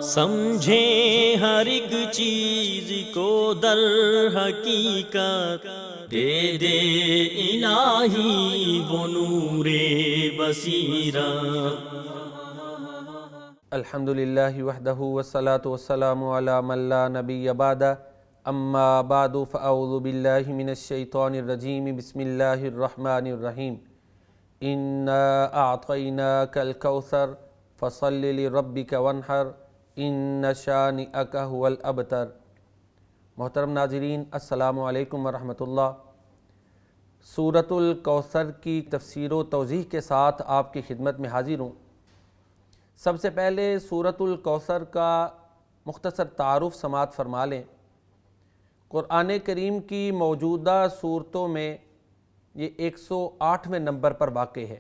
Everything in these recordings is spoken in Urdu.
سمجھیں ہر ایک چیز کو در حقیقت، دے دے الہی وہ نور بصیرت۔ الحمدللہ وحدہ والصلاة والسلام علی من لا نبی بعدہ، اما بعد فاعوذ باللہ من الشیطان الرجیم، بسم اللہ الرحمن الرحیم۔ انا اعطیناک الکوثر فصل لربک وانحر ان شانئک هو الابتر۔ محترم ناظرین، السلام علیکم ورحمۃ اللہ۔ سورۃ الکوثر کی تفسیر و توضیح کے ساتھ آپ کی خدمت میں حاضر ہوں۔ سب سے پہلے سورۃ الکوثر کا مختصر تعارف سماعت فرما لیں۔ قرآن کریم کی موجودہ صورتوں میں یہ 108ویں نمبر پر واقع ہے۔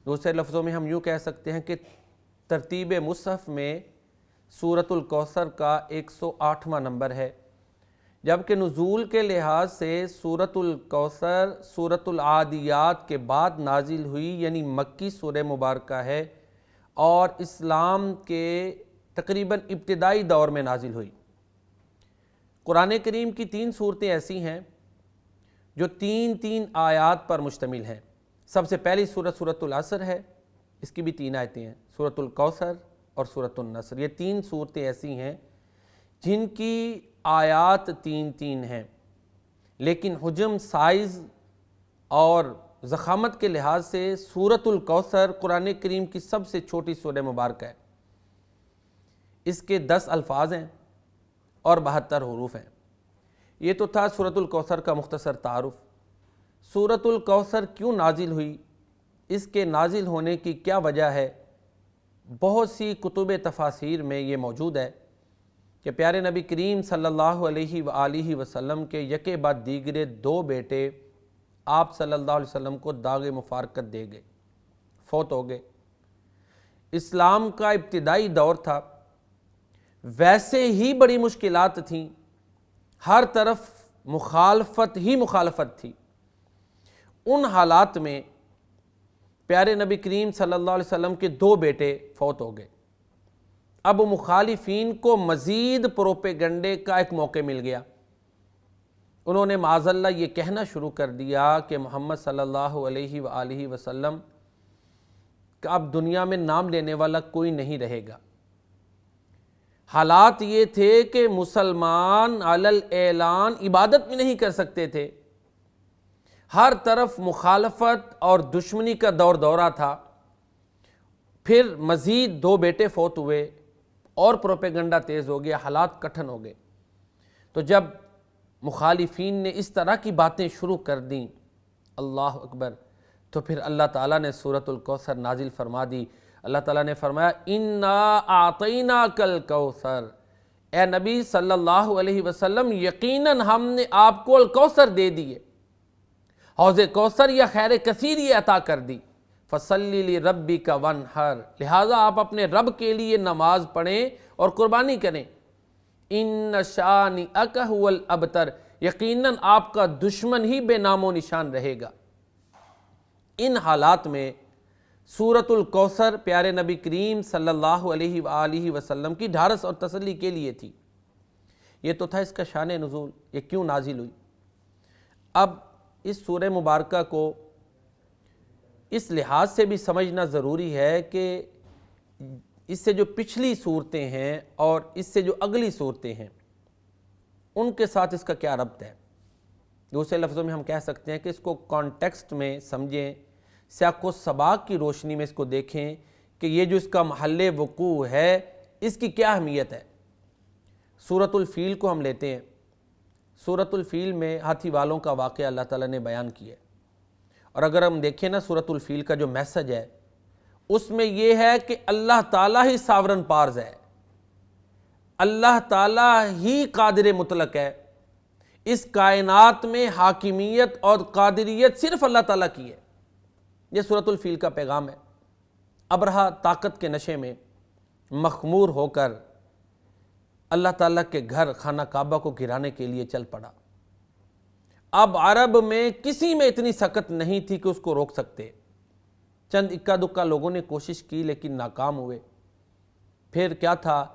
دوسرے لفظوں میں ہم یوں کہہ سکتے ہیں کہ ترتیب مصحف میں سورۃ الکوثر کا 108واں نمبر ہے، جبکہ نزول کے لحاظ سے سورۃ الکوثر سورۃ العادیات کے بعد نازل ہوئی، یعنی مکی سورہ مبارکہ ہے اور اسلام کے تقریباً ابتدائی دور میں نازل ہوئی۔ قرآن کریم کی 3 صورتیں ایسی ہیں جو 3 آیات پر مشتمل ہیں۔ سب سے پہلی صورت سورۃ العصر ہے، اس کی بھی 3 آیتیں ہیں، سورۃ الکوثر اور سورۃ النصر۔ یہ 3 صورتیں ایسی ہیں جن کی آیات 3 ہیں، لیکن حجم، سائز اور ضخامت کے لحاظ سے سورۃ الکوثر قرآن کریم کی سب سے چھوٹی سورہ مبارکہ ہے۔ اس کے 10 الفاظ ہیں اور 72 حروف ہیں۔ یہ تو تھا سورۃ الکوثر کا مختصر تعارف۔ سورۃ الکوثر کیوں نازل ہوئی، اس کے نازل ہونے کی کیا وجہ ہے، بہت سی کتب تفاسیر میں یہ موجود ہے کہ پیارے نبی کریم صلی اللہ علیہ وآلہ وسلم کے یکے بعد دیگرے 2 بیٹے آپ صلی اللہ علیہ وسلم کو داغ مفارقت دے گئے، فوت ہو گئے۔ اسلام کا ابتدائی دور تھا، ویسے ہی بڑی مشکلات تھیں، ہر طرف مخالفت ہی مخالفت تھی۔ ان حالات میں پیارے نبی کریم صلی اللہ علیہ وسلم کے 2 بیٹے فوت ہو گئے۔ اب مخالفین کو مزید پروپیگنڈے کا ایک موقع مل گیا۔ انہوں نے معاذ اللہ یہ کہنا شروع کر دیا کہ محمد صلی اللہ علیہ وآلہ وسلم کہ اب دنیا میں نام لینے والا کوئی نہیں رہے گا۔ حالات یہ تھے کہ مسلمان علی الاعلان عبادت بھی نہیں کر سکتے تھے، ہر طرف مخالفت اور دشمنی کا دور دورہ تھا۔ پھر مزید 2 بیٹے فوت ہوئے اور پروپیگنڈا تیز ہو گیا، حالات کٹھن ہو گئے۔ تو جب مخالفین نے اس طرح کی باتیں شروع کر دیں، اللہ اکبر، تو پھر اللہ تعالیٰ نے سورۃ الکوثر نازل فرما دی۔ اللہ تعالیٰ نے فرمایا انا اعطیناک الکوثر، اے نبی صلی اللہ علیہ وسلم یقیناً ہم نے آپ کو الکوثر دے دیے، حوض کوثر یا خیر کثیر یہ عطا کر دی۔ فصلی لربک وانحر، لہٰذا آپ اپنے رب کے لیے نماز پڑھیں اور قربانی کریں۔ ان شانئک هو الابتر، یقیناً آپ کا دشمن ہی بے نام و نشان رہے گا۔ ان حالات میں سورۃ الکوثر پیارے نبی کریم صلی اللہ علیہ وآلہ وسلم کی ڈھارس اور تسلی کے لیے تھی۔ یہ تو تھا اس کا شان نزول، یہ کیوں نازل ہوئی۔ اب اس سورہ مبارکہ کو اس لحاظ سے بھی سمجھنا ضروری ہے کہ اس سے جو پچھلی صورتیں ہیں اور اس سے جو اگلی صورتیں ہیں ان کے ساتھ اس کا کیا ربط ہے۔ دوسرے لفظوں میں ہم کہہ سکتے ہیں کہ اس کو کانٹیکسٹ میں سمجھیں، سیاق و سباق کی روشنی میں اس کو دیکھیں کہ یہ جو اس کا محل وقوع ہے اس کی کیا اہمیت ہے۔ سورۃ الفیل کو ہم لیتے ہیں۔ سورۃ الفیل میں ہاتھی والوں کا واقعہ اللہ تعالیٰ نے بیان کیا ہے، اور اگر ہم دیکھیں نا سورۃ الفیل کا جو میسج ہے اس میں یہ ہے کہ اللہ تعالیٰ ہی ساورن پارز ہے، اللہ تعالیٰ ہی قادر مطلق ہے، اس کائنات میں حاکمیت اور قادریت صرف اللہ تعالیٰ کی ہے۔ یہ سورۃ الفیل کا پیغام ہے۔ ابرہہ طاقت کے نشے میں مخمور ہو کر اللہ تعالیٰ کے گھر خانہ کعبہ کو گرانے کے لیے چل پڑا۔ اب عرب میں کسی میں اتنی سکت نہیں تھی کہ اس کو روک سکتے۔ چند اکا دکا لوگوں نے کوشش کی لیکن ناکام ہوئے۔ پھر کیا تھا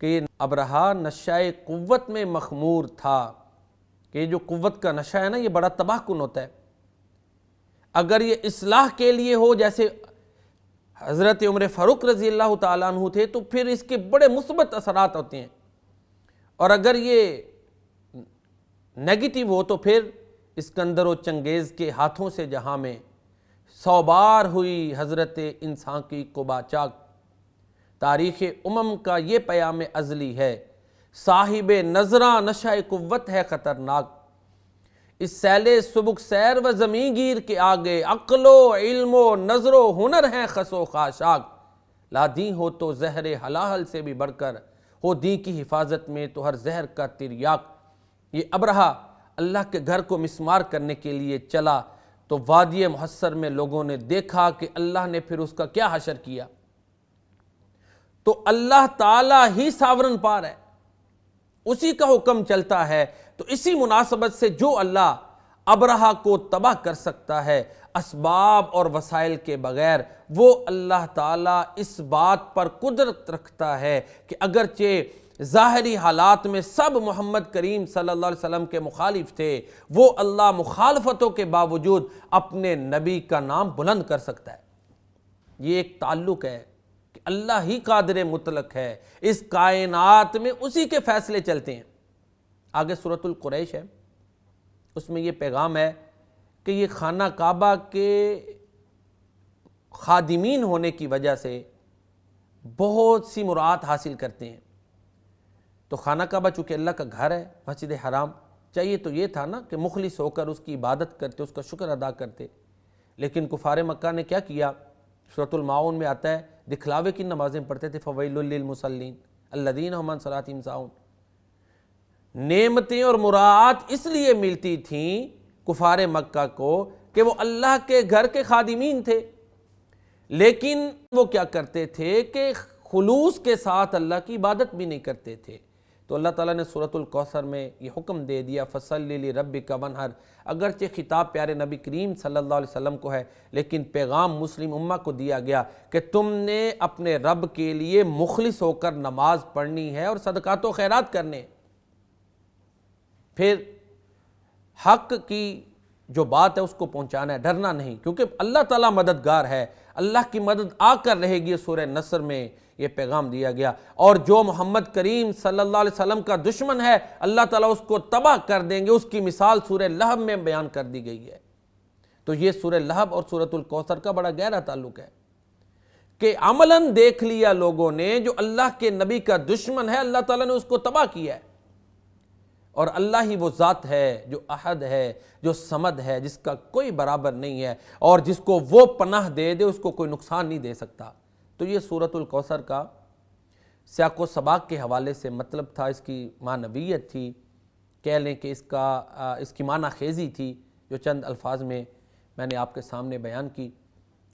کہ یہ ابرہہ نشۂ قوت میں مخمور تھا، کہ یہ جو قوت کا نشہ ہے نا یہ بڑا تباہ کن ہوتا ہے۔ اگر یہ اصلاح کے لیے ہو جیسے حضرت عمر فاروق رضی اللہ تعالیٰ عنہ تھے تو پھر اس کے بڑے مثبت اثرات ہوتے ہیں، اور اگر یہ نیگیٹو ہو تو پھر اسکندر و چنگیز کے ہاتھوں سے جہاں میں 100 بار ہوئی حضرت انسان کی قبا چاک۔ تاریخ امم کا یہ پیام ازلی ہے، صاحب نظراں نشہ قوت ہے خطرناک، اس سیل سبک سیر و زمین گیر کے آگے، عقل و علم و نظر و ہنر ہے خس و خاشاک، لا دین ہو تو زہر حلاحل سے بھی بڑھ کر، ہو دین کی حفاظت میں تو ہر زہر کا تریاک۔ یہ ابرہہ اللہ کے گھر کو مسمار کرنے کے لیے چلا تو وادی محصر میں لوگوں نے دیکھا کہ اللہ نے پھر اس کا کیا حشر کیا۔ تو اللہ تعالیٰ ہی ساورن پار ہے، اسی کا حکم چلتا ہے، تو اسی مناسبت سے جو اللہ ابرہہ کو تباہ کر سکتا ہے اسباب اور وسائل کے بغیر، وہ اللہ تعالیٰ اس بات پر قدرت رکھتا ہے کہ اگرچہ ظاہری حالات میں سب محمد کریم صلی اللہ علیہ وسلم کے مخالف تھے، وہ اللہ مخالفتوں کے باوجود اپنے نبی کا نام بلند کر سکتا ہے۔ یہ ایک تعلق ہے کہ اللہ ہی قادر مطلق ہے، اس کائنات میں اسی کے فیصلے چلتے ہیں۔ آگے سورۃ القریش ہے، اس میں یہ پیغام ہے کہ یہ خانہ کعبہ کے خادمین ہونے کی وجہ سے بہت سی مراد حاصل کرتے ہیں۔ تو خانہ کعبہ چونکہ اللہ کا گھر ہے، مسجد حرام، چاہیے تو یہ تھا نا کہ مخلص ہو کر اس کی عبادت کرتے، اس کا شکر ادا کرتے، لیکن کفار مکہ نے کیا کیا؟ سورۃ الماعون میں آتا ہے دکھلاوے کی نمازیں پڑھتے تھے، فویل للمصلین الذین هم عن صلاتهم ساہون۔ نعمتیں اور مراعات اس لیے ملتی تھیں کفار مکہ کو کہ وہ اللہ کے گھر کے خادمین تھے، لیکن وہ کیا کرتے تھے کہ خلوص کے ساتھ اللہ کی عبادت بھی نہیں کرتے تھے۔ تو اللہ تعالیٰ نے سورۃ الکوثر میں یہ حکم دے دیا، فَصَلِّ لِرَبِّكَ وَانْحَرْ۔ اگرچہ خطاب پیارے نبی کریم صلی اللہ علیہ وسلم کو ہے، لیکن پیغام مسلم امہ کو دیا گیا کہ تم نے اپنے رب کے لیے مخلص ہو کر نماز پڑھنی ہے اور صدقات و خیرات کرنے۔ پھر حق کی جو بات ہے اس کو پہنچانا ہے، ڈرنا نہیں، کیونکہ اللہ تعالیٰ مددگار ہے، اللہ کی مدد آ کر رہے گی۔ سورہ نصر میں یہ پیغام دیا گیا، اور جو محمد کریم صلی اللہ علیہ وسلم کا دشمن ہے اللہ تعالیٰ اس کو تباہ کر دیں گے۔ اس کی مثال سورہ لہب میں بیان کر دی گئی ہے۔ تو یہ سورہ لہب اور سورۃ الکوثر کا بڑا گہرا تعلق ہے کہ عملاً دیکھ لیا لوگوں نے، جو اللہ کے نبی کا دشمن ہے اللہ تعالیٰ نے اس کو تباہ کیا ہے، اور اللہ ہی وہ ذات ہے جو احد ہے، جو صمد ہے، جس کا کوئی برابر نہیں ہے، اور جس کو وہ پناہ دے دے اس کو کوئی نقصان نہیں دے سکتا۔ تو یہ سورۃ الکوثر کا سیاق و سباق کے حوالے سے مطلب تھا، اس کی معنویت تھی، کہہ لیں کہ اس کی معنی خیزی تھی، جو چند الفاظ میں نے آپ کے سامنے بیان کی۔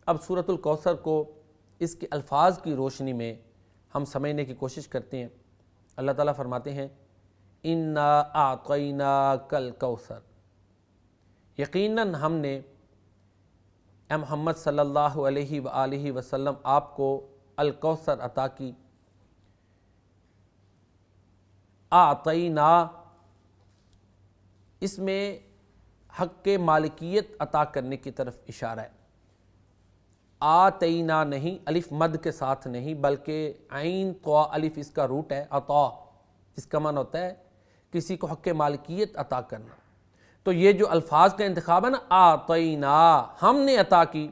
اب سورۃ الکوثر کو اس کے الفاظ کی روشنی میں ہم سمجھنے کی کوشش کرتے ہیں۔ اللہ تعالیٰ فرماتے ہیں اِنَّا أَعْطَيْنَاكَ الْكَوْثَرَ، یقیناً ہم نے اے محمد صلی اللہ علیہ وآلہ وسلم آپ کو الکوثر عطا کی۔ اعطینا، اس میں حق کے مالکیت عطا کرنے کی طرف اشارہ ہے۔ آتینا نہیں، الف مد کے ساتھ نہیں، بلکہ عین طا الف اس کا روٹ ہے، عطا، اس کا معنی ہوتا ہے کسی کو حق مالکیت عطا کرنا۔ تو یہ جو الفاظ کا انتخاب ہے نا، آتینا، ہم نے عطا کی،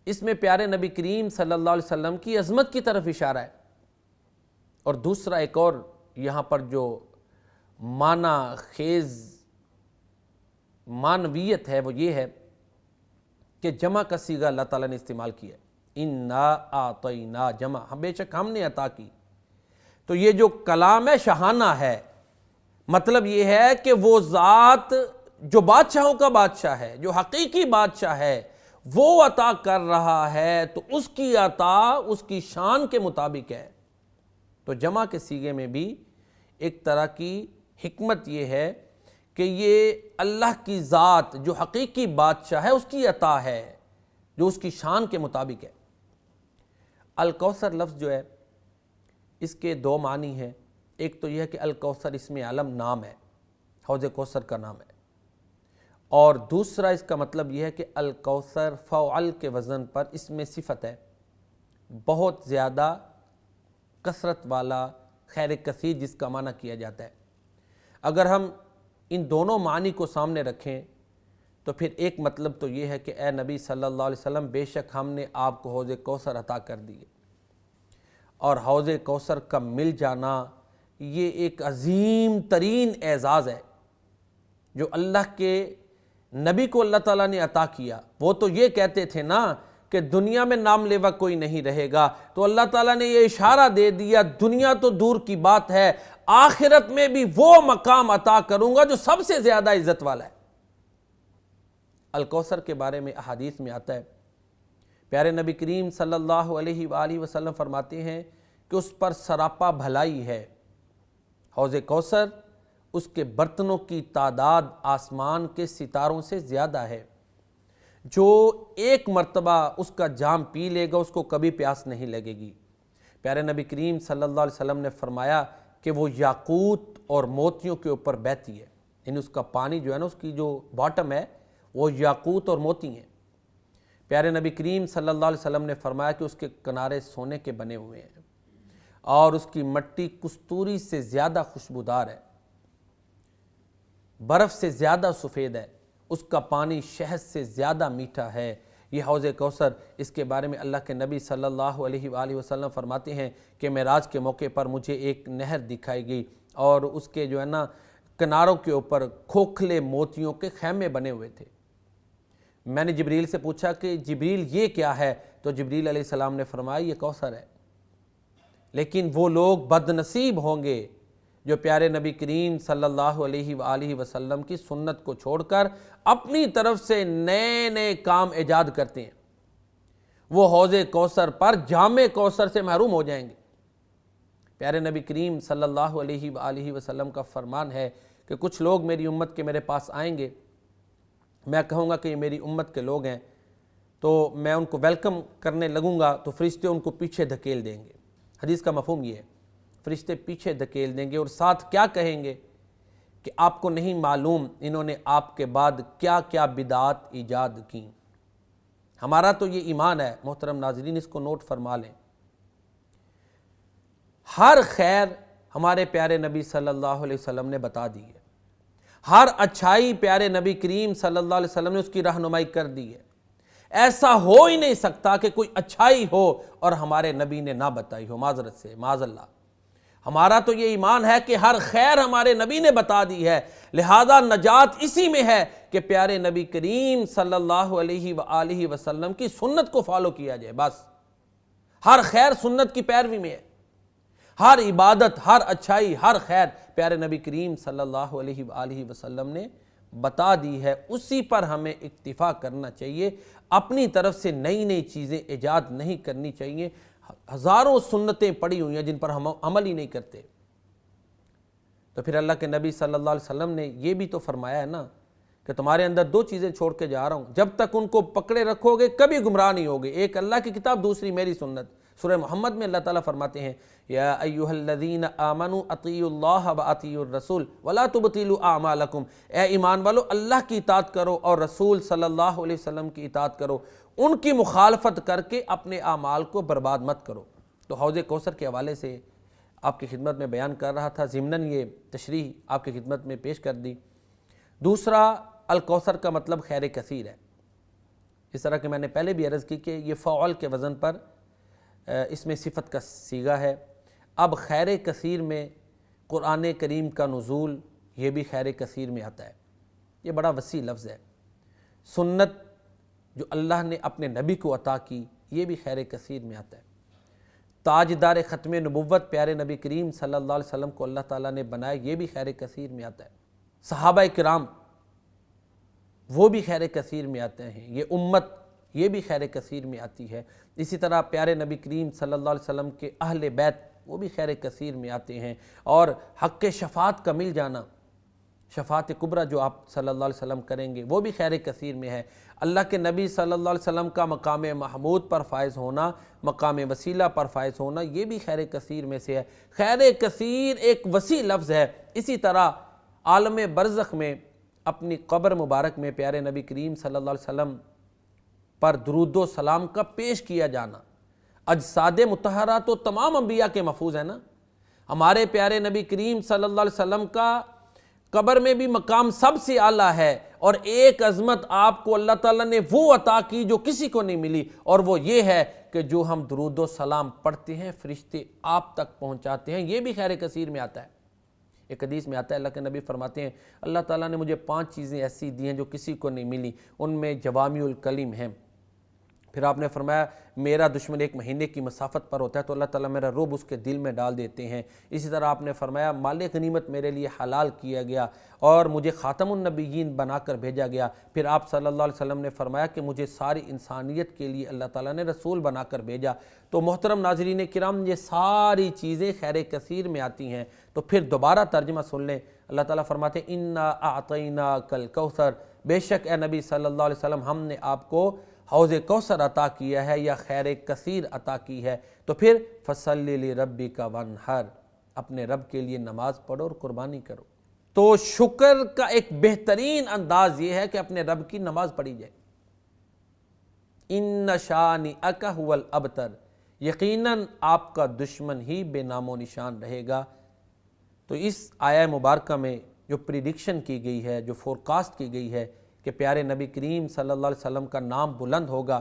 اس میں پیارے نبی کریم صلی اللہ علیہ وسلم کی عظمت کی طرف اشارہ ہے۔ اور دوسرا ایک اور یہاں پر جو معنی خیز معنویت ہے وہ یہ ہے کہ جمع کا صیغہ اللہ تعالیٰ نے استعمال کیا ہے، اِنَّا أَعْطَيْنَا، جمع، بے شک ہم نے عطا کی۔ تو یہ جو کلام ہے شاہانہ ہے، مطلب یہ ہے کہ وہ ذات جو بادشاہوں کا بادشاہ ہے، جو حقیقی بادشاہ ہے، وہ عطا کر رہا ہے تو اس کی عطا اس کی شان کے مطابق ہے۔ تو جمع کے صیغے میں بھی ایک طرح کی حکمت یہ ہے کہ یہ اللہ کی ذات جو حقیقی بادشاہ ہے اس کی عطا ہے، جو اس کی شان کے مطابق ہے۔ الکوثر لفظ جو ہے اس کے دو معنی ہیں. ایک تو یہ ہے کہ الکوثر اسم عالم نام ہے، حوض کوثر کا نام ہے، اور دوسرا اس کا مطلب یہ ہے کہ الکوثر فعل کے وزن پر اس میں صفت ہے، بہت زیادہ کثرت والا، خیر کثیر جس کا معنی کیا جاتا ہے. اگر ہم ان دونوں معنی کو سامنے رکھیں تو پھر ایک مطلب تو یہ ہے کہ اے نبی صلی اللہ علیہ وسلم، بے شک ہم نے آپ کو حوض کوثر عطا کر دیے، اور حوض کوثر کا مل جانا یہ ایک عظیم ترین اعزاز ہے جو اللہ کے نبی کو اللہ تعالیٰ نے عطا کیا. وہ تو یہ کہتے تھے نا کہ دنیا میں نام لیوا کوئی نہیں رہے گا، تو اللہ تعالیٰ نے یہ اشارہ دے دیا دنیا تو دور کی بات ہے، آخرت میں بھی وہ مقام عطا کروں گا جو سب سے زیادہ عزت والا ہے. الکوثر کے بارے میں احادیث میں آتا ہے، پیارے نبی کریم صلی اللہ علیہ وآلہ وسلم فرماتے ہیں کہ اس پر سراپا بھلائی ہے. حوض کوثر، اس کے برتنوں کی تعداد آسمان کے ستاروں سے زیادہ ہے. جو ایک مرتبہ اس کا جام پی لے گا اس کو کبھی پیاس نہیں لگے گی. پیارے نبی کریم صلی اللہ علیہ وسلم نے فرمایا کہ وہ یاقوت اور موتیوں کے اوپر بہتی ہے، یعنی اس کا پانی جو ہے نا، اس کی جو باٹم ہے وہ یاقوت اور موتی ہیں. پیارے نبی کریم صلی اللہ علیہ وسلم نے فرمایا کہ اس کے کنارے سونے کے بنے ہوئے ہیں، اور اس کی مٹی کستوری سے زیادہ خوشبودار ہے، برف سے زیادہ سفید ہے، اس کا پانی شہد سے زیادہ میٹھا ہے. یہ حوض کوثر، اس کے بارے میں اللہ کے نبی صلی اللہ علیہ وآلہ وسلم فرماتے ہیں کہ معراج کے موقع پر مجھے ایک نہر دکھائی گئی، اور اس کے جو ہے نا کناروں کے اوپر کھوکھلے موتیوں کے خیمے بنے ہوئے تھے. میں نے جبریل سے پوچھا کہ جبریل یہ کیا ہے؟ تو جبریل علیہ السلام نے فرمایا یہ کوثر ہے. لیکن وہ لوگ بد نصیب ہوں گے جو پیارے نبی کریم صلی اللہ علیہ وآلہ وسلم کی سنت کو چھوڑ کر اپنی طرف سے نئے نئے کام ایجاد کرتے ہیں. وہ حوض کوثر پر جام کوثر سے محروم ہو جائیں گے. پیارے نبی کریم صلی اللہ علیہ وآلہ وسلم کا فرمان ہے کہ کچھ لوگ میری امت کے میرے پاس آئیں گے، میں کہوں گا کہ یہ میری امت کے لوگ ہیں، تو میں ان کو ویلکم کرنے لگوں گا تو فرشتے ان کو پیچھے دھکیل دیں گے. حدیث کا مفہوم یہ ہے، فرشتے پیچھے دھکیل دیں گے اور ساتھ کیا کہیں گے کہ آپ کو نہیں معلوم انہوں نے آپ کے بعد کیا کیا بدعات ایجاد کی. ہمارا تو یہ ایمان ہے محترم ناظرین، اس کو نوٹ فرما لیں. ہر خیر ہمارے پیارے نبی صلی اللہ علیہ وسلم نے بتا دی ہے، ہر اچھائی پیارے نبی کریم صلی اللہ علیہ وسلم نے اس کی رہنمائی کر دی ہے. ایسا ہو ہی نہیں سکتا کہ کوئی اچھائی ہو اور ہمارے نبی نے نہ بتائی ہو، معذرت سے، معاذ اللہ. ہمارا تو یہ ایمان ہے کہ ہر خیر ہمارے نبی نے بتا دی ہے، لہذا نجات اسی میں ہے کہ پیارے نبی کریم صلی اللہ علیہ وآلہ وسلم کی سنت کو فالو کیا جائے. بس ہر خیر سنت کی پیروی میں ہے، ہر عبادت، ہر اچھائی، ہر خیر پیارے نبی کریم صلی اللہ علیہ وآلہ وسلم نے بتا دی ہے، اسی پر ہمیں اکتفا کرنا چاہیے. اپنی طرف سے نئی نئی چیزیں ایجاد نہیں کرنی چاہیے. ہزاروں سنتیں پڑی ہوئی ہیں جن پر ہم عمل ہی نہیں کرتے. تو پھر اللہ کے نبی صلی اللہ علیہ وسلم نے یہ بھی تو فرمایا ہے نا کہ تمہارے اندر دو چیزیں چھوڑ کے جا رہا ہوں، جب تک ان کو پکڑے رکھو گے کبھی گمراہ نہیں ہوگے. ایک اللہ کی کتاب، دوسری میری سنت. سورہ محمد میں اللہ تعالیٰ فرماتے ہیں یا ایھا الذین آمنوا اطیعوا اللہ واطیعوا الرسول ولا تبطلوا اعمالکم، اے ایمان والو اللہ کی اطاعت کرو اور رسول صلی اللہ علیہ وسلم کی اطاعت کرو، ان کی مخالفت کر کے اپنے اعمال کو برباد مت کرو. تو حوض کوثر کے حوالے سے آپ کی خدمت میں بیان کر رہا تھا، ضمناً یہ تشریح آپ کی خدمت میں پیش کر دی. دوسرا، الکوثر کا مطلب خیر کثیر ہے. اس طرح کہ میں نے پہلے بھی عرض کی کہ یہ فعل کے وزن پر اس میں صفت کا صیغہ ہے. اب خیر کثیر میں قرآن کریم کا نزول یہ بھی خیر کثیر میں آتا ہے. یہ بڑا وسیع لفظ ہے. سنت جو اللہ نے اپنے نبی کو عطا کی یہ بھی خیر کثیر میں آتا ہے. تاجدار ختم نبوت پیارے نبی کریم صلی اللہ علیہ وسلم کو اللہ تعالیٰ نے بنایا، یہ بھی خیر کثیر میں آتا ہے. صحابہ کرام وہ بھی خیر کثیر میں آتے ہیں. یہ امت یہ بھی خیر کثیر میں آتی ہے. اسی طرح پیارے نبی کریم صلی اللہ علیہ وسلم کے اہل بیت وہ بھی خیر کثیر میں آتے ہیں. اور حق شفاعت کا مل جانا شفاعت کبریٰ جو آپ صلی اللہ علیہ وسلم کریں گے وہ بھی خیر کثیر میں ہے۔ اللہ کے نبی صلی اللہ علیہ وسلم کا مقام محمود پر فائز ہونا، مقام وسیلہ پر فائز ہونا، یہ بھی خیر کثیر میں سے ہے۔ خیر کثیر ایک وسیع لفظ ہے۔ اسی طرح عالم برزخ میں اپنی قبر مبارک میں پیارے نبی کریم صلی اللہ علیہ وسلم پر درود و سلام کا پیش کیا جانا، اجساد مطہرہ تو تمام انبیاء کے محفوظ ہیں نا، ہمارے پیارے نبی کریم صلی اللہ علیہ وسلم کا قبر میں بھی مقام سب سے اعلیٰ ہے، اور ایک عظمت آپ کو اللہ تعالیٰ نے وہ عطا کی جو کسی کو نہیں ملی، اور وہ یہ ہے کہ جو ہم درود و سلام پڑھتے ہیں فرشتے آپ تک پہنچاتے ہیں۔ یہ بھی خیر کثیر میں آتا ہے۔ ایک حدیث میں آتا ہے، اللہ کے نبی فرماتے ہیں اللہ تعالیٰ نے مجھے 5 چیزیں ایسی دی ہیں جو کسی کو نہیں ملی، ان میں جوامع الکلم ہیں۔ پھر آپ نے فرمایا میرا دشمن 1 مہینے کی مسافت پر ہوتا ہے تو اللہ تعالیٰ میرا رعب اس کے دل میں ڈال دیتے ہیں۔ اسی طرح آپ نے فرمایا مال غنیمت میرے لیے حلال کیا گیا اور مجھے خاتم النبیین بنا کر بھیجا گیا۔ پھر آپ صلی اللہ علیہ وسلم نے فرمایا کہ مجھے ساری انسانیت کے لیے اللہ تعالیٰ نے رسول بنا کر بھیجا۔ تو محترم ناظرین کرام، یہ ساری چیزیں خیر کثیر میں آتی ہیں۔ تو پھر دوبارہ ترجمہ سن لیں، اللہ تعالیٰ فرماتے ہیں انا اعطیناک الکوثر، بے شک اے نبی صلی اللہ علیہ وسلم ہم نے آپ کو حوض کوثر عطا کیا ہے یا خیر کثیر عطا کی ہے۔ تو پھر فصلی لربک وانحر، اپنے رب کے لیے نماز پڑھو اور قربانی کرو۔ تو شکر کا ایک بہترین انداز یہ ہے کہ اپنے رب کی نماز پڑھی جائے۔ ان شانئک ھو الابتر، یقیناً آپ کا دشمن ہی بے نام و نشان رہے گا۔ تو اس آیہ مبارکہ میں جو پریڈکشن کی گئی ہے، جو فورکاسٹ کی گئی ہے کہ پیارے نبی کریم صلی اللہ علیہ وسلم کا نام بلند ہوگا،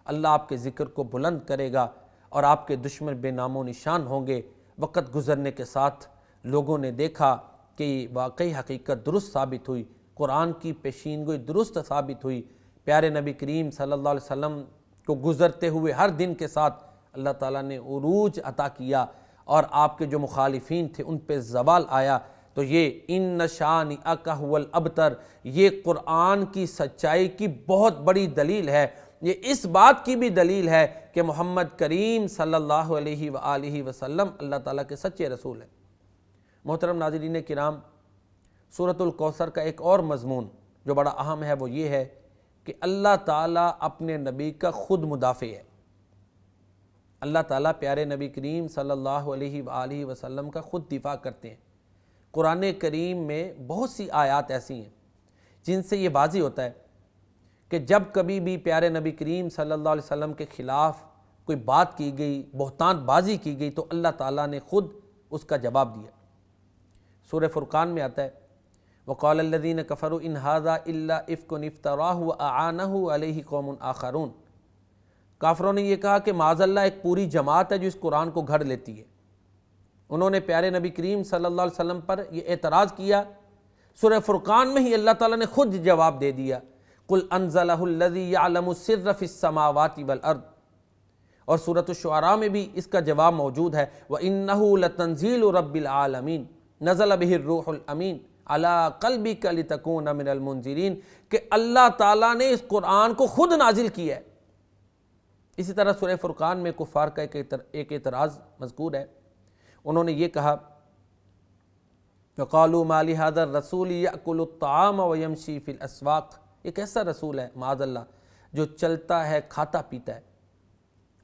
اللہ آپ کے ذکر کو بلند کرے گا اور آپ کے دشمن بے نام و نشان ہوں گے، وقت گزرنے کے ساتھ لوگوں نے دیکھا کہ واقعی حقیقت درست ثابت ہوئی، قرآن کی پیشین گوئی درست ثابت ہوئی۔ پیارے نبی کریم صلی اللہ علیہ وسلم کو گزرتے ہوئے ہر دن کے ساتھ اللہ تعالیٰ نے عروج عطا کیا اور آپ کے جو مخالفین تھے ان پہ زوال آیا۔ تو یہ ان شانئک ھو الابتر، یہ قرآن کی سچائی کی بہت بڑی دلیل ہے۔ یہ اس بات کی بھی دلیل ہے کہ محمد کریم صلی اللہ علیہ وآلہ وسلم اللہ تعالیٰ کے سچے رسول ہیں۔ محترم ناظرین کرام، سورۃ الکوثر کا ایک اور مضمون جو بڑا اہم ہے وہ یہ ہے کہ اللہ تعالیٰ اپنے نبی کا خود مدافع ہے۔ اللہ تعالیٰ پیارے نبی کریم صلی اللہ علیہ وآلہ وسلم کا خود دفاع کرتے ہیں۔ قرآن کریم میں بہت سی آیات ایسی ہیں جن سے یہ واضح ہوتا ہے کہ جب کبھی بھی پیارے نبی کریم صلی اللہ علیہ وسلم کے خلاف کوئی بات کی گئی، بہتان بازی کی گئی، تو اللہ تعالیٰ نے خود اس کا جواب دیا۔ سورہ فرقان میں آتا ہے وَقَالَ الَّذِينَ كَفَرُوا إِنْ هَذَا إِلَّا إِفْكٌ افْتَرَاهُ وَأَعَانَهُ عَلَيْهِ قَوْمٌ آخَرُونَ، کافروں نے یہ کہا کہ معاذ اللہ ایک پوری جماعت ہے جو اس قرآن کو گھڑ لیتی ہے۔ انہوں نے پیارے نبی کریم صلی اللہ علیہ وسلم پر یہ اعتراض کیا۔ سورہ فرقان میں ہی اللہ تعالیٰ نے خود جواب دے دیا، قُلْ أَنزَلَهُ الَّذِي يَعْلَمُ السِّرَّ فِي السَّمَاوَاتِ وَالْأَرْضِ، اور سورۃ الشعراء میں بھی اس کا جواب موجود ہے وَإِنَّهُ لَتَنزِيلُ رَبِّ الْعَالَمِينَ نَزَلَ بِهِ الرُّوحُ الْأَمِينُ عَلَىٰ قَلْبِكَ لِتَكُونَ مِنَ الْمُنذِرِينَ، کہ اللہ تعالیٰ نے اس قرآن کو خود نازل کیا ہے۔ اسی طرح سورہ فرقان میں کفار کا ایک اعتراض مذکور ہے۔ انہوں نے یہ کہا وَقَالُوا مَا لِهَذَا الرَّسُولِ يَأْكُلُ الطَّعَامَ وَيَمْشِي فِي الْأَسْوَاقِ، یہ کیسا رسول ہے معاذ اللہ جو چلتا ہے کھاتا پیتا ہے۔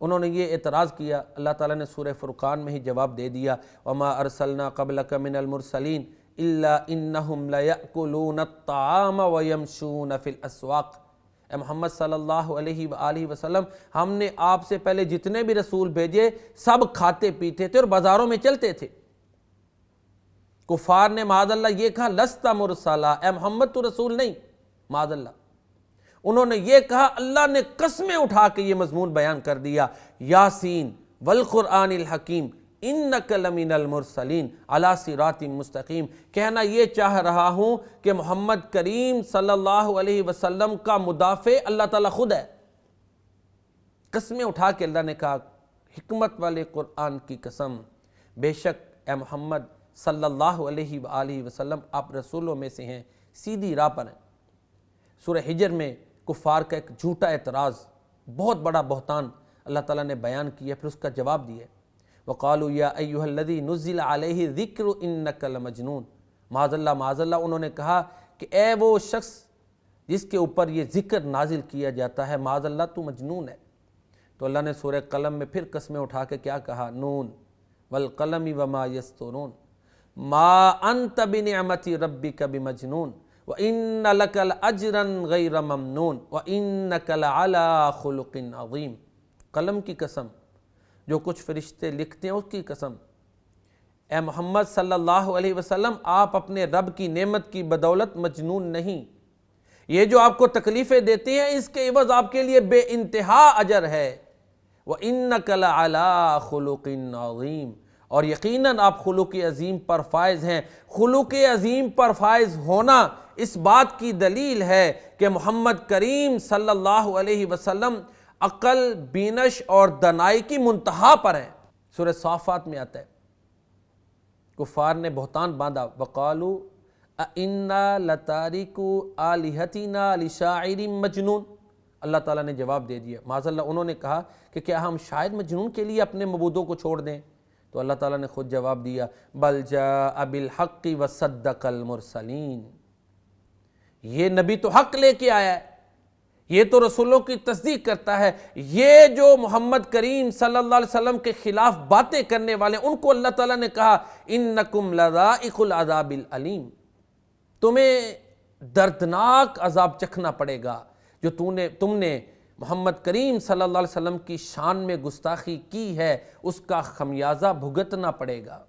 انہوں نے یہ اعتراض کیا، اللہ تعالیٰ نے سورہ فرقان میں ہی جواب دے دیا وَمَا أَرْسَلْنَا قَبْلَكَ مِنَ الْمُرْسَلِينَ إِلَّا إِنَّهُمْ لَيَأْكُلُونَ الطَّعَامَ وَيَمْشُونَ فِي الْأَسْوَاقِ، اے محمد صلی اللہ علیہ وآلہ وسلم، ہم نے آپ سے پہلے جتنے بھی رسول بھیجے سب کھاتے پیتے تھے اور بازاروں میں چلتے تھے۔ کفار نے معاذ اللہ یہ کہا لست مرسلا، اے محمد تو رسول نہیں، معاذ اللہ۔ انہوں نے یہ کہا، اللہ نے قسمیں اٹھا کے یہ مضمون بیان کر دیا، یاسین والقرآن الحکیم انک لمن المرسلین علی صراط مستقیم، کہنا یہ چاہ رہا ہوں کہ محمد کریم صلی اللہ علیہ وسلم کا مدافع اللہ تعالیٰ خود ہے۔ قسمیں اٹھا کے اللہ نے کہا حکمت والے قرآن کی قسم، بے شک اے محمد صلی اللہ علیہ وآلہ وسلم آپ رسولوں میں سے ہیں، سیدھی راہ پر ہیں۔ سورہ حجر میں کفار کا ایک جھوٹا اعتراض، بہت بڑا بہتان اللہ تعالیٰ نے بیان کیا، پھر اس کا جواب دیا۔ وَقَالُوا يَا أَيُّهَا الَّذِي نُزِّلَ عَلَيْهِ الذِّكْرُ إِنَّكَ لَمَجْنُونَ معاذ اللہ انہوں نے کہا کہ اے وہ شخص جس کے اوپر یہ ذکر نازل کیا جاتا ہے، معاذ اللہ تو مجنون ہے۔ تو اللہ نے سورہ قلم میں پھر قسمیں اٹھا کے کیا کہا، نون والقلم وما یسطرون ما انت بنعمت ربک بمجنون وان لک لاجرا غیر ممنون وانک لعلی خلق عظیم۔ قلم کی قسم، جو کچھ فرشتے لکھتے ہیں اس کی قسم۔ اے محمد صلی اللہ علیہ وسلم، آپ اپنے رب کی نعمت کی بدولت مجنون نہیں، یہ جو آپ کو تکلیفیں دیتے ہیں اس کے عوض آپ کے لیے بے انتہا اجر ہے۔ وَإِنَّكَ لَعَلَىٰ خُلُقٍ عَظِيمٍ، اور یقیناً آپ خلق عظیم پر فائز ہیں۔ خلق عظیم پر فائز ہونا اس بات کی دلیل ہے کہ محمد کریم صلی اللہ علیہ وسلم عقل، بینش اور دانائی کی منتہا پر ہیں۔ سورہ صافات میں آتا ہے، کفار نے بہتان باندھا، وَقَالُوا أَإِنَّا لَتَارِكُو آلِهَتِنَا لِشَاعِرٍ مَجْنُونٍ۔ اللہ تعالیٰ نے جواب دے دیا، معاذ اللہ انہوں نے کہا کہ کیا ہم شاعر مجنون کے لیے اپنے معبودوں کو چھوڑ دیں؟ تو اللہ تعالیٰ نے خود جواب دیا، بل جاء بالحق وصدق المرسلین، یہ نبی تو حق لے کے آیا ہے، یہ تو رسولوں کی تصدیق کرتا ہے۔ یہ جو محمد کریم صلی اللہ علیہ وسلم کے خلاف باتیں کرنے والے ان کو اللہ تعالیٰ نے کہا انکم لذائق العذاب العلیم، تمہیں دردناک عذاب چکھنا پڑے گا، جو تم نے محمد کریم صلی اللہ علیہ وسلم کی شان میں گستاخی کی ہے اس کا خمیازہ بھگتنا پڑے گا۔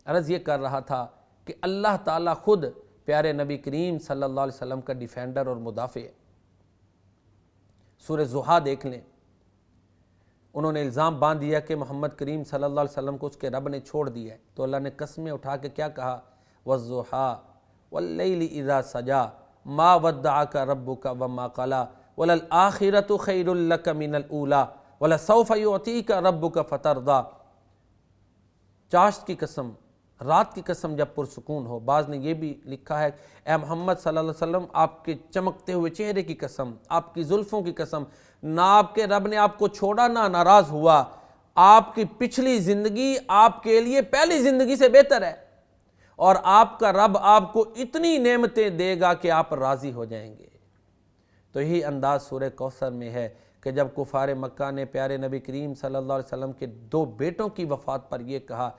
عرض یہ کر رہا تھا کہ اللہ تعالیٰ خود پیارے نبی کریم صلی اللہ علیہ وسلم کا ڈیفینڈر اور مدافع ہے۔ سورہ ضحیٰ دیکھ لیں، انہوں نے الزام باندھ دیا کہ محمد کریم صلی اللہ علیہ وسلم کو اس کے رب نے چھوڑ دیا ہے، تو اللہ نے قسمیں اٹھا کے کیا کہا، والضحیٰ واللیل اذا سجا ما ودعک ربک وما قلی وللآخرۃ خیر لک من الاولی ولسوف یعطیک ربک فترضی۔ چاشت کی قسم، رات کی قسم جب پرسکون ہو۔ بعض نے یہ بھی لکھا ہے، اے محمد صلی اللہ علیہ وسلم آپ کے چمکتے ہوئے چہرے کی قسم، آپ کی زلفوں کی قسم، نہ آپ کے رب نے آپ کو چھوڑا نہ ناراض ہوا، آپ کی پچھلی زندگی آپ کے لیے پہلی زندگی سے بہتر ہے، اور آپ کا رب آپ کو اتنی نعمتیں دے گا کہ آپ راضی ہو جائیں گے۔ تو یہی انداز سورہ کوثر میں ہے کہ جب کفار مکہ نے پیارے نبی کریم صلی اللہ علیہ وسلم کے 2 بیٹوں کی وفات پر یہ کہا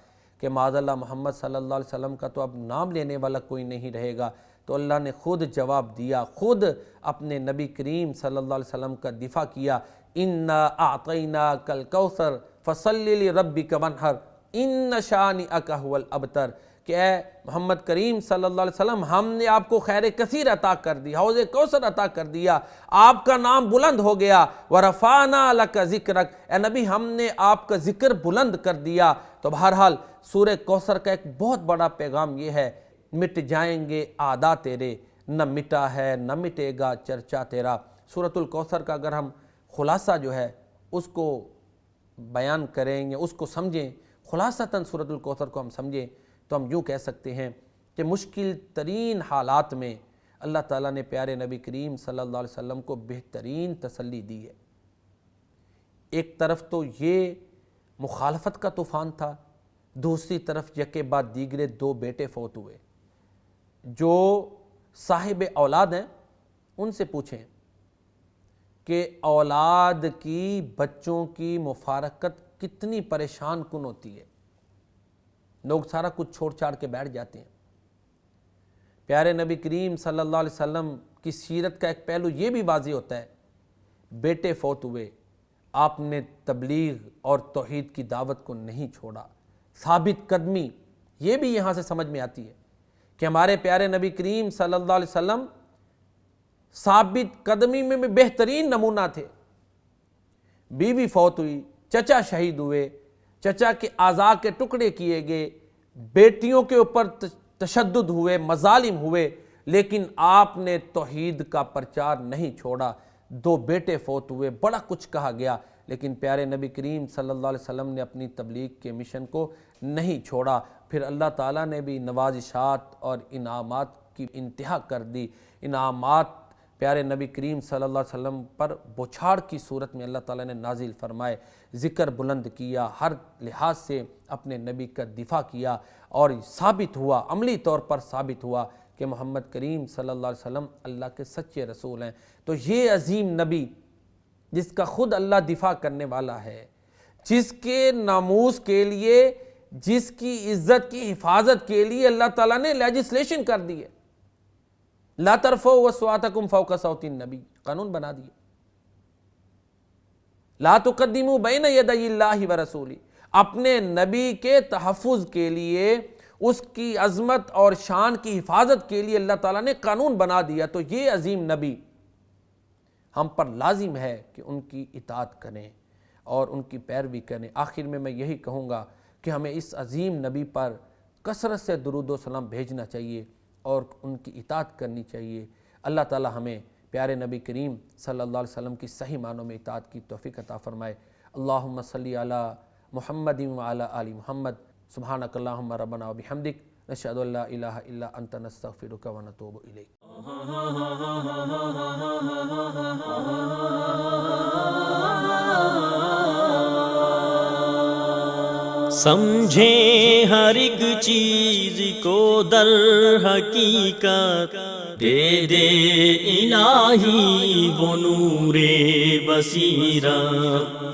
کہ معاذ اللہ محمد صلی اللہ علیہ وسلم کا تو اب نام لینے والا کوئی نہیں رہے گا، تو اللہ نے خود جواب دیا، خود اپنے نبی کریم صلی اللہ علیہ وسلم کا دفاع کیا، اِنَّا أَعْطَيْنَاكَ الْكَوْثَرَ فَصَلِّ لِرَبِّكَ وَانْحَرْ إِنَّ شَانِئَكَ هُوَ الْأَبْتَرُ، کہ اے محمد کریم صلی اللہ علیہ وسلم ہم نے آپ کو خیر کثیر عطا کر دی، حوض کوثر عطا کر دیا، آپ کا نام بلند ہو گیا، وَرَفَعْنَا لَكَ ذِكْرَكَ، اے نبی ہم نے آپ کا ذکر بلند کر دیا۔ تو بہرحال سورہ کوثر کا ایک بہت بڑا پیغام یہ ہے، مٹ جائیں گے اعداء تیرے، نہ مٹا ہے نہ مٹے گا چرچا تیرا۔ سورۃ الکوثر کا اگر ہم خلاصہ جو ہے اس کو بیان کریں یا اس کو سمجھیں، خلاصتاً سورۃ الکوثر کو ہم سمجھیں تو ہم یوں کہہ سکتے ہیں کہ مشکل ترین حالات میں اللہ تعالیٰ نے پیارے نبی کریم صلی اللہ علیہ وسلم کو بہترین تسلی دی ہے۔ ایک طرف تو یہ مخالفت کا طوفان تھا، دوسری طرف یکے بعد دیگرے 2 بیٹے فوت ہوئے۔ جو صاحب اولاد ہیں ان سے پوچھیں کہ اولاد کی، بچوں کی مفارقت کتنی پریشان کن ہوتی ہے، لوگ سارا کچھ چھوڑ چھاڑ کے بیٹھ جاتے ہیں۔ پیارے نبی کریم صلی اللہ علیہ وسلم کی سیرت کا ایک پہلو یہ بھی واضح ہوتا ہے، بیٹے فوت ہوئے، آپ نے تبلیغ اور توحید کی دعوت کو نہیں چھوڑا، ثابت قدمی، یہ بھی یہاں سے سمجھ میں آتی ہے کہ ہمارے پیارے نبی کریم صلی اللہ علیہ وسلم ثابت قدمی میں بھی بہترین نمونہ تھے۔ بیوی فوت ہوئی، چچا شہید ہوئے، چچا کے اعضاء کے ٹکڑے کیے گئے، بیٹیوں کے اوپر تشدد ہوئے، مظالم ہوئے، لیکن آپ نے توحید کا پرچار نہیں چھوڑا۔ 2 بیٹے فوت ہوئے، بڑا کچھ کہا گیا، لیکن پیارے نبی کریم صلی اللہ علیہ وسلم نے اپنی تبلیغ کے مشن کو نہیں چھوڑا۔ پھر اللہ تعالیٰ نے بھی نوازشات اور انعامات کی انتہا کر دی، انعامات پیارے نبی کریم صلی اللہ علیہ وسلم پر بوچھاڑ کی صورت میں اللہ تعالیٰ نے نازل فرمائے، ذکر بلند کیا، ہر لحاظ سے اپنے نبی کا دفاع کیا، اور ثابت ہوا، عملی طور پر ثابت ہوا کہ محمد کریم صلی اللہ علیہ وسلم اللہ کے سچے رسول ہیں۔ تو یہ عظیم نبی جس کا خود اللہ دفاع کرنے والا ہے، جس کے ناموس کے لیے، جس کی عزت کی حفاظت کے لیے اللہ تعالیٰ نے لیجسلیشن کر دی ہے، لا ترفعوا اصواتکم فوق صوت النبی، قانون بنا دیا، لا تقدموا بین یدی اللہ ورسولہ، اپنے نبی کے تحفظ کے لیے، اس کی عظمت اور شان کی حفاظت کے لیے اللہ تعالیٰ نے قانون بنا دیا۔ تو یہ عظیم نبی ہم پر لازم ہے کہ ان کی اطاعت کریں اور ان کی پیروی کریں۔ آخر میں یہی کہوں گا کہ ہمیں اس عظیم نبی پر کثرت سے درود و سلام بھیجنا چاہیے اور ان کی اطاعت کرنی چاہیے۔ اللہ تعالی ہمیں پیارے نبی کریم صلی اللہ علیہ وسلم کی صحیح معنوں میں اطاعت کی توفیق عطا فرمائے۔ اللہم صلی علی محمد وعلی آل محمد، سبحانک اللہم ربنا وبحمدک، نشہد ان لا الہ الا انت، نستغفرک ونتوب الیک۔ سمجھیں ہر ایک چیز کو در حقیقت، دے دے الہی وہ نور بصیرت۔